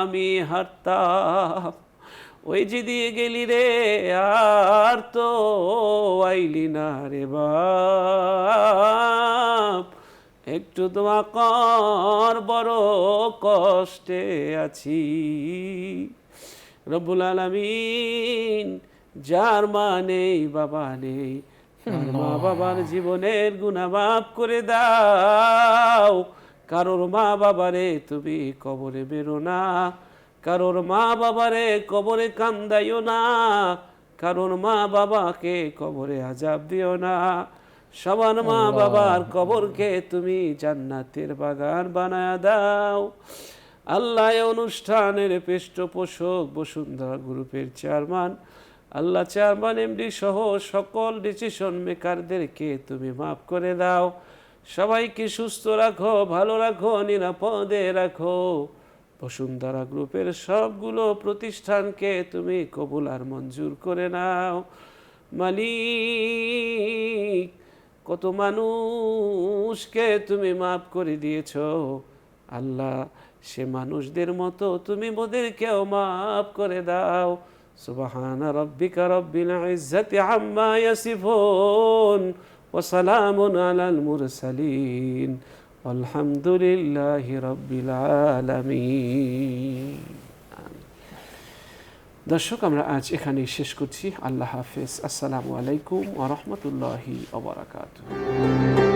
আমি হাঁটতাম। ওই যে দিয়ে গেলি রে, আর তো আইলি না রে বাপ, একটু দোয়া কর, বড় কষ্টে আছি। রব্বুল আলামিন, যার মা নেই বাবা নেই, তার মা বাবার জীবনের গুনাহ মাফ করে দাও। কারোর মা বাবারে তুমি কবরে বেরো না, কারোর মা বাবারে কবরে কান্দাইও না, কারোর মা বাবাকে কবরে আযাব দিও না। সবার মা বাবার কবরকে তুমি জান্নাতের বাগান বানায়া দাও। আল্লাহ, এই অনুষ্ঠানের পৃষ্ঠপোষক বসুন্ধরা গ্রুপের চেয়ারম্যান, আল্লাহ চেয়ারম্যান এমডি সহ সকল ডিসিশন মেকারদেরকে তুমি মাফ করে দাও। সবাইকে সুস্থ রাখো, ভালো রাখো, নিরাপদে রাখো। বসুন্ধরা গ্রুপের সবগুলো প্রতিষ্ঠানকে তুমি কবুল আর মঞ্জুর করে নাও। মালিক, কত মানুষকে তুমি মাফ করে দিয়েছো আল্লাহ, সে মানুষদের মতো তুমি মোদেরকেও মাফ করে দাও। সুবহানা রাব্বিকা রাব্বিল ইজ্জাতি আম্মা ইয়াসিফুন ওয়া সালামুন আলাল মুরসালিন আলহামদুলিল্লাহি রাব্বিল আলামিন। দর্শক, আমরা আজ এখানেই শেষ করছি। আল্লাহ হাফেজ। আসসালামু আলাইকুম ওয়া রাহমাতুল্লাহি ওয়া বারাকাতুহু।